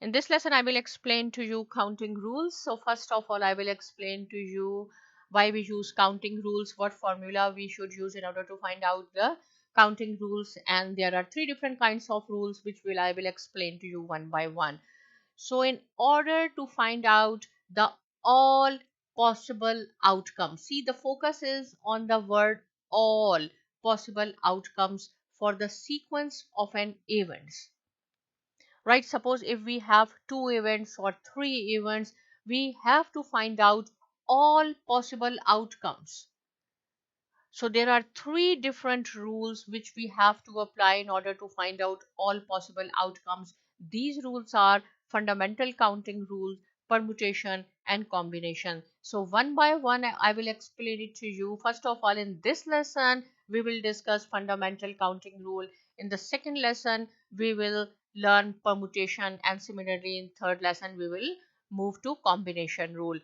In this lesson, I will explain to you counting rules. So first of all, I will explain to you why we use counting rules, what formula we should use in order to find out the counting rules. And there are three different kinds of rules which I will explain to you one by one. So in order to find out the all possible outcomes, see, the focus is on the word all possible outcomes for the sequence of an event, right? Suppose if we have two events or three events, we have to find out all possible outcomes. So there are three different rules which we have to apply in order to find out all possible outcomes. These rules are fundamental counting rule, permutation, and combination. So one by one, I will explain it to you. First of all, in this lesson, we will discuss fundamental counting rule. In the second lesson, we will learn permutation, and similarly in third lesson, we will move to combination rule.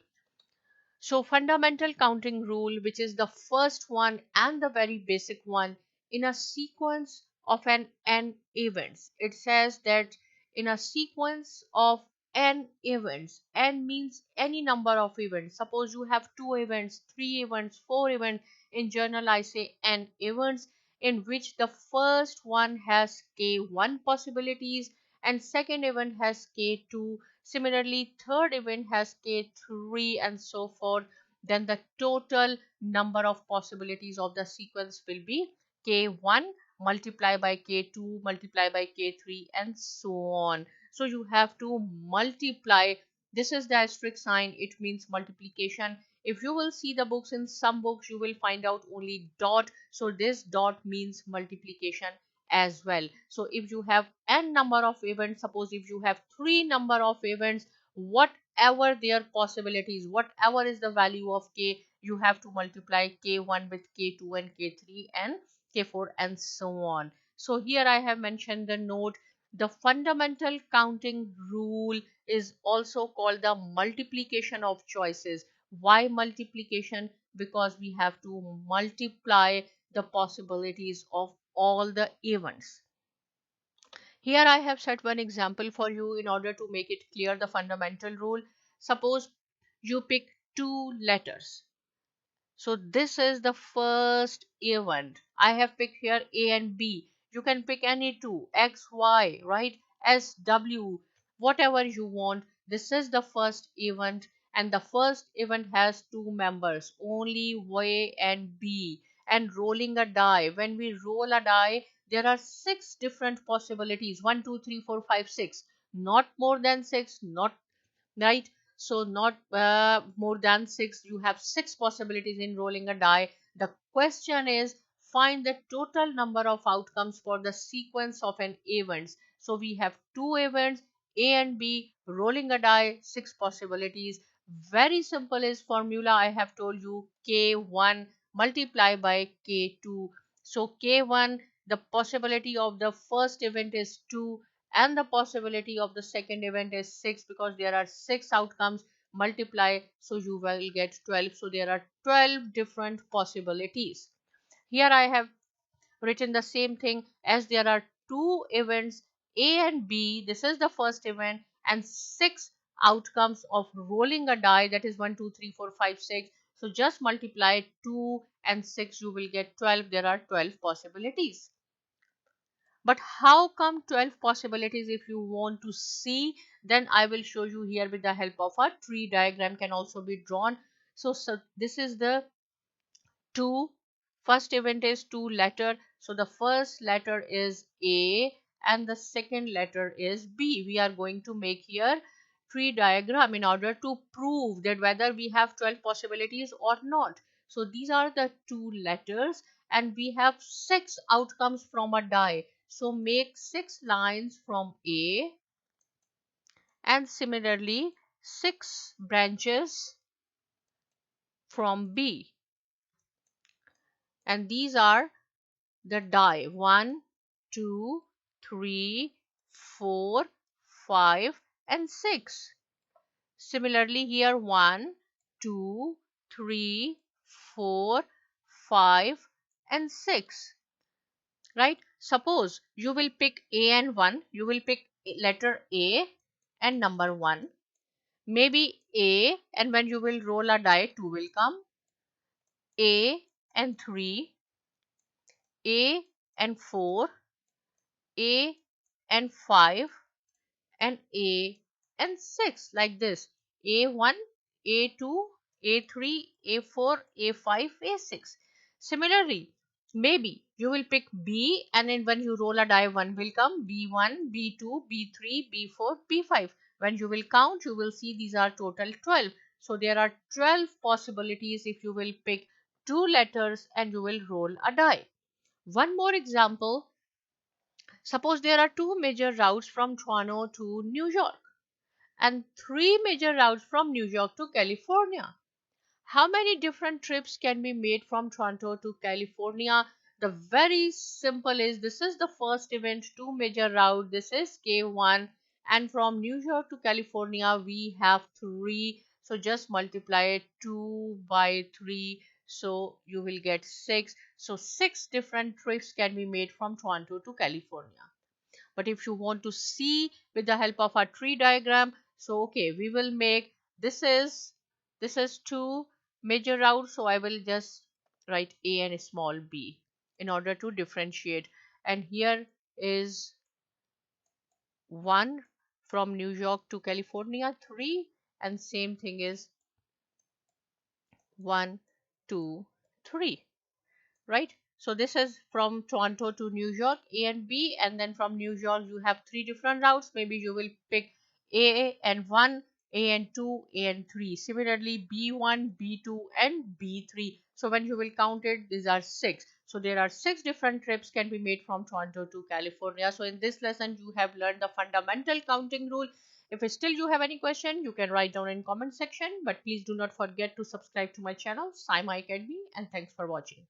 So fundamental counting rule, which is the first one and the very basic one, in a sequence of an n events. It says that in a sequence of n events, n means any number of events. Suppose you have two events, three events, four events. In journal, I say n events, in which the first one has k1 possibilities and second event has k2. Similarly, third event has k3 and so forth. Then the total number of possibilities of the sequence will be k1 multiply by k2 multiply by k3 and so on. So you have to multiply. This is the asterisk sign. It means multiplication. If you will see the books, in some books you will find out only dot. So this dot means multiplication as well. So if you have n number of events, suppose if you have three number of events, whatever their possibilities, whatever is the value of k, you have to multiply k1 with k2 and k3 and k4 and so on. So here I have mentioned the note. The fundamental counting rule is also called the multiplication of choices. Why multiplication? Because we have to multiply the possibilities of all the events. Here I have set one example for you in order to make it clear the fundamental rule. Suppose you pick two letters. So this is the first event. I have picked here A and B. You can pick any two, X, Y, right? S, W, whatever you want. This is the first event, and the first event has two members, only A and B. And rolling a die. When we roll a die, there are six different possibilities. 1, 2, 3, 4, 5, 6. Not more than six, not right. So not more than six. You have six possibilities in rolling a die. The question is, find the total number of outcomes for the sequence of an events. So we have two events, A and B, rolling a die, six possibilities. Very simple is formula. I have told you k1 multiply by k2. So k1, the possibility of the first event is 2 and the possibility of the second event is 6, because there are 6 outcomes. Multiply, so you will get 12. So there are 12 different possibilities. Here I have written the same thing, as there are two events, A and B. This is the first event, and 6 outcomes of rolling a die, that is 1, 2, 3, 4, 5, 6. So just multiply 2 and 6, you will get 12. There are 12 possibilities. But how come 12 possibilities? If you want to see, then I will show you here with the help of a tree diagram can also be drawn. So this is the two. First event is two letter. So the first letter is A and the second letter is B. We are going to make here tree diagram in order to prove that whether we have 12 possibilities or not. So these are the two letters and we have six outcomes from a die. So make six lines from A and similarly six branches from B. And these are the die: 1, 2, 3, 4, 5 and 6. Similarly here 1, 2, 3, 4, 5 and 6. Right? Suppose you will pick A and 1, you will pick letter A and number 1. Maybe A, and when you will roll a die, 2 will come. A and 3, A and 4, A and 5, and A and 6, like this. A1, A2, A3, A4, A5, A6. Similarly, maybe you will pick B, and then when you roll a die, 1 will come. B1, B2, B3, B4, B5. When you will count, you will see these are total 12. So there are 12 possibilities if you will pick 2 letters and you will roll a die. One more example. Suppose there are 2 major routes from Toronto to New York and 3 major routes from New York to California. How many different trips can be made from Toronto to California? The very simple is, this is the first event, 2 major route. This is K1, and from New York to California we have 3. So just multiply 2 by 3. So you will get 6. So 6 different trips can be made from Toronto to California. But if you want to see with the help of our tree diagram, so okay, we will make, this is 2 major routes, so I will just write A and small b in order to differentiate. And here is 1 from New York to California, 3, and same thing is 1, 2, 3. Right? So this is from Toronto to New York, A and B, and then from New York you have 3 different routes. Maybe you will pick A and 1, A and 2, A and 3. Similarly, B1, B2, and B3. So when you will count it, these are 6. So there are 6 different trips can be made from Toronto to California. So in this lesson, you have learned the fundamental counting rule. If still you have any question, you can write down in comment section. But please do not forget to subscribe to my channel, Saima Academy, and thanks for watching.